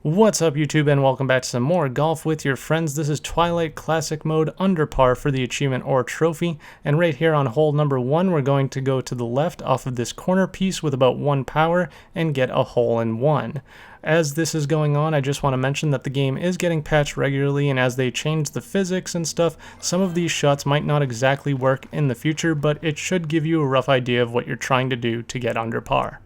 What's up YouTube, and welcome back to some more golf with your friends. This is Twilight Classic Mode under par for the achievement or trophy, and right here on hole number 1 we're going to go to the left off of this corner piece with about 1 power and get a hole in 1. As this is going on, I just want to mention that the game is getting patched regularly, and as they change the physics and stuff, some of these shots might not exactly work in the future, but it should give you a rough idea of what you're trying to do to get under par.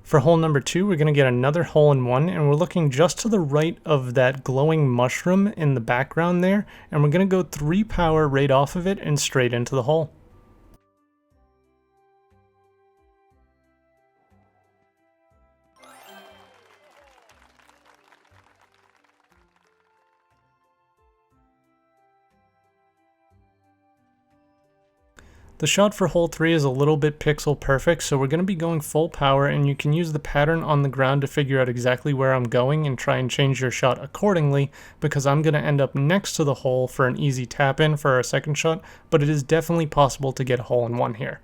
For hole number 2, we're going to get another hole in 1, and we're looking just to the right of that glowing mushroom in the background there, and we're going to go 3 power right off of it and straight into the hole. The shot for hole 3 is a little bit pixel perfect, so we're going to be going full power, and you can use the pattern on the ground to figure out exactly where I'm going and try and change your shot accordingly, because I'm going to end up next to the hole for an easy tap in for our second shot, but it is definitely possible to get a hole in 1 here.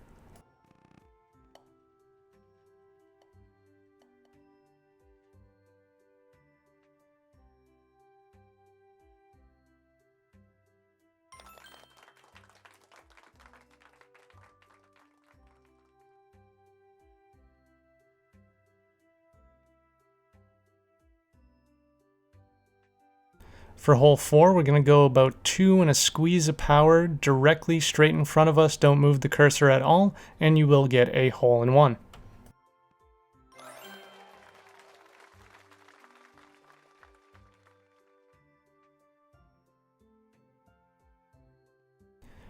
For hole 4, we're going to go about 2 and a squeeze of power directly straight in front of us. Don't move the cursor at all, and you will get a hole in 1.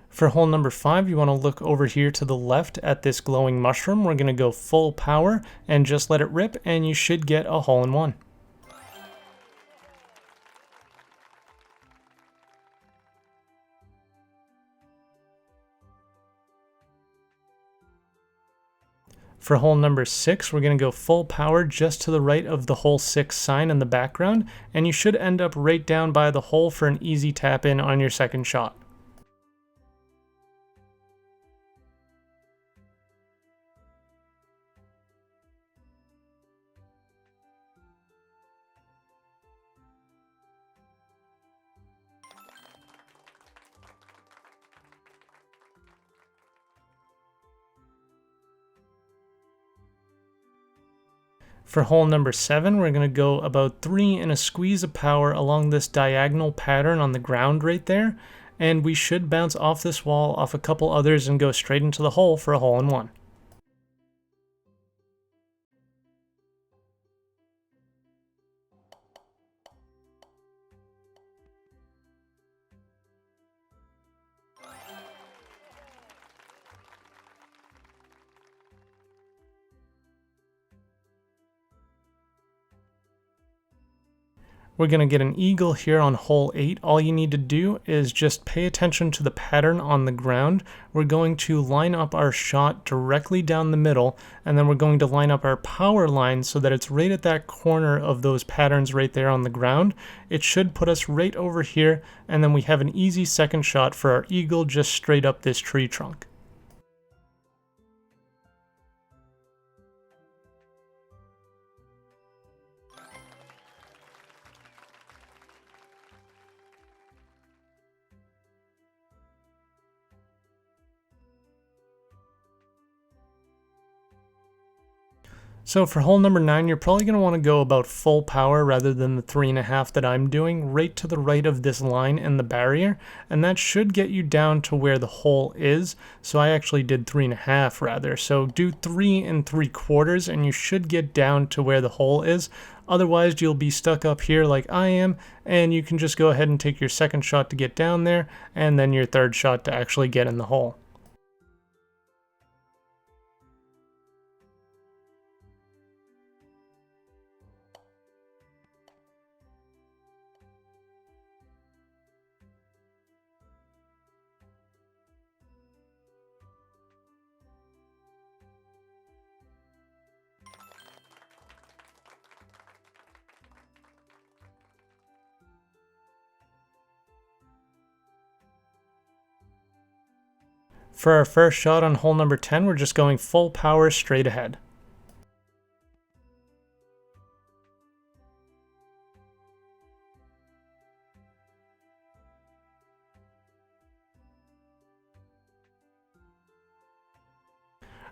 For hole number 5, you want to look over here to the left at this glowing mushroom. We're going to go full power and just let it rip, and you should get a hole in 1. For hole number 6, we're going to go full power just to the right of the hole 6 sign in the background, and you should end up right down by the hole for an easy tap in on your second shot. For hole number 7, we're going to go about 3 and a squeeze of power along this diagonal pattern on the ground right there, and we should bounce off this wall off a couple others and go straight into the hole for a hole in 1. We're going to get an eagle here on hole 8. All you need to do is just pay attention to the pattern on the ground. We're going to line up our shot directly down the middle, and then we're going to line up our power line so that it's right at that corner of those patterns right there on the ground. It should put us right over here, and then we have an easy second shot for our eagle just straight up this tree trunk. So for hole number 9, you're probably going to want to go about full power rather than the 3.5 that I'm doing, right to the right of this line in the barrier, and that should get you down to where the hole is. So I actually did 3.5 rather, so do 3 3/4 and you should get down to where the hole is. Otherwise you'll be stuck up here like I am, and you can just go ahead and take your second shot to get down there, and then your third shot to actually get in the hole. For our first shot on hole number 10, we're just going full power straight ahead.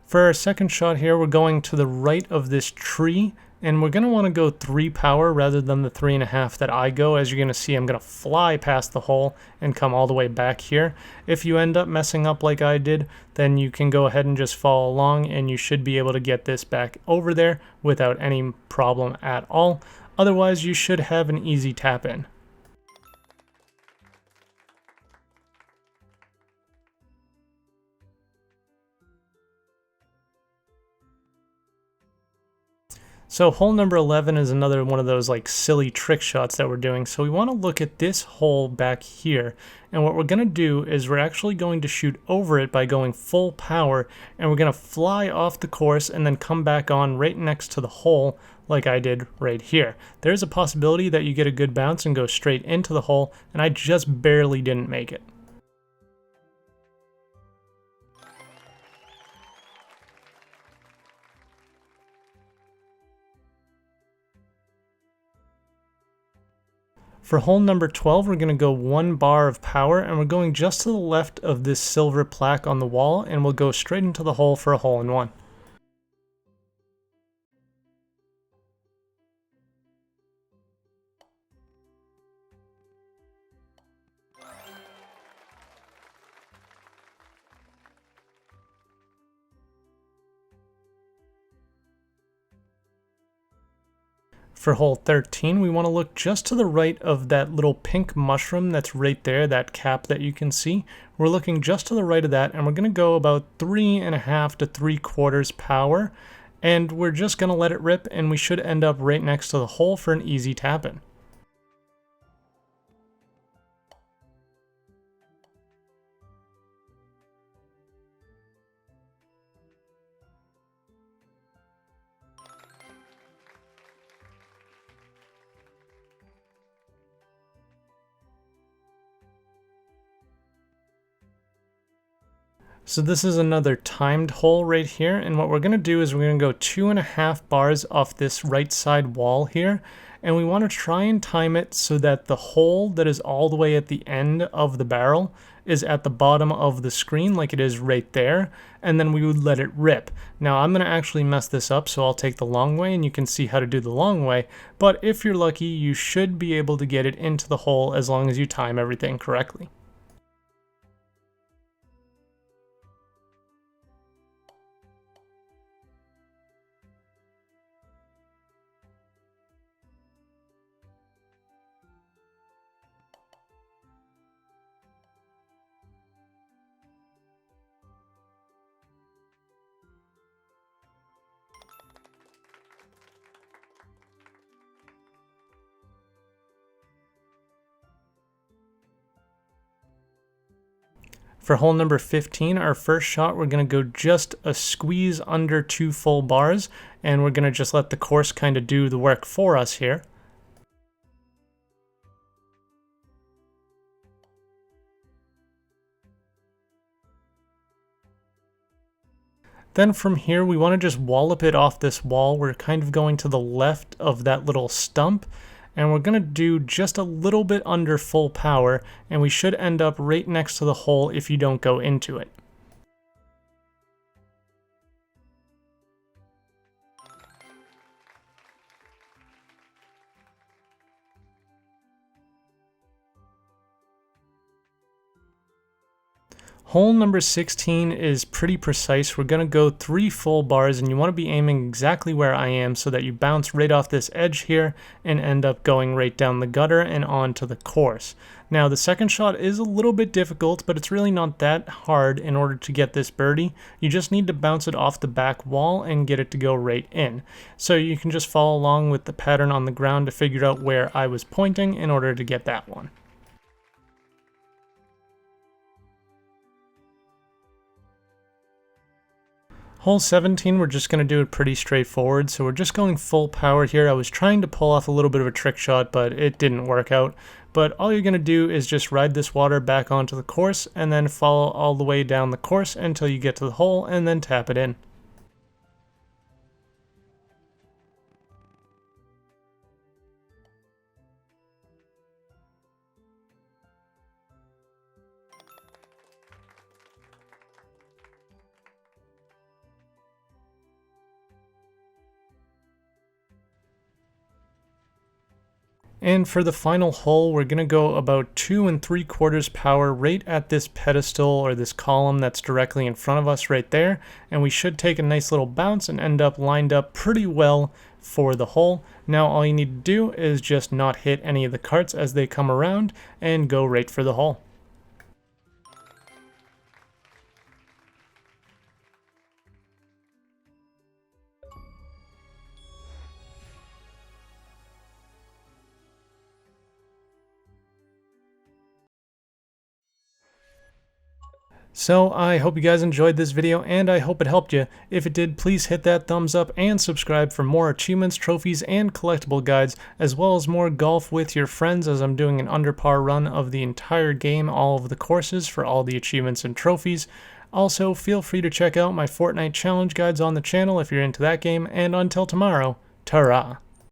For our second shot here, we're going to the right of this tree, and we're going to want to go 3 power rather than the 3.5 that I go. As you're going to see, I'm going to fly past the hole and come all the way back here. If you end up messing up like I did, then you can go ahead and just follow along, and you should be able to get this back over there without any problem at all. Otherwise, you should have an easy tap in. So hole number 11 is another one of those like silly trick shots that we're doing. So we want to look at this hole back here. And what we're going to do is we're actually going to shoot over it by going full power. And we're going to fly off the course and then come back on right next to the hole like I did right here. There's a possibility that you get a good bounce and go straight into the hole. And I just barely didn't make it. For hole number 12, we're going to go 1 bar of power, and we're going just to the left of this silver plaque on the wall, and we'll go straight into the hole for a hole-in-one. For hole 13, we want to look just to the right of that little pink mushroom that's right there, that cap that you can see. We're looking just to the right of that, and we're going to go about 3.5 to 3/4 power, and we're just going to let it rip, and we should end up right next to the hole for an easy tap-in. So this is another timed hole right here, and what we're going to do is we're going to go 2.5 bars off this right side wall here, and we want to try and time it so that the hole that is all the way at the end of the barrel is at the bottom of the screen like it is right there, and then we would let it rip. Now I'm going to actually mess this up, so I'll take the long way and you can see how to do the long way, but if you're lucky you should be able to get it into the hole as long as you time everything correctly. For hole number 15, our first shot, we're going to go just a squeeze under 2 full bars, and we're going to just let the course kind of do the work for us here. Then from here, we want to just wallop it off this wall. We're kind of going to the left of that little stump, and we're going to do just a little bit under full power, and we should end up right next to the hole if you don't go into it. Hole number 16 is pretty precise. We're going to go 3 full bars, and you want to be aiming exactly where I am so that you bounce right off this edge here and end up going right down the gutter and onto the course. Now the second shot is a little bit difficult, but it's really not that hard in order to get this birdie. You just need to bounce it off the back wall and get it to go right in. So you can just follow along with the pattern on the ground to figure out where I was pointing in order to get that one. Hole 17, we're just going to do it pretty straightforward, so we're just going full power here. I was trying to pull off a little bit of a trick shot, but it didn't work out. But all you're going to do is just ride this water back onto the course, and then follow all the way down the course until you get to the hole, and then tap it in. And for the final hole, we're going to go about 2 3/4 power right at this pedestal or this column that's directly in front of us right there. And we should take a nice little bounce and end up lined up pretty well for the hole. Now all you need to do is just not hit any of the carts as they come around and go right for the hole. So I hope you guys enjoyed this video and I hope it helped you. If it did, please hit that thumbs up and subscribe for more achievements, trophies, and collectible guides, as well as more golf with your friends as I'm doing an under par run of the entire game, all of the courses for all the achievements and trophies. Also, feel free to check out my Fortnite challenge guides on the channel if you're into that game, and until tomorrow, ta-ra!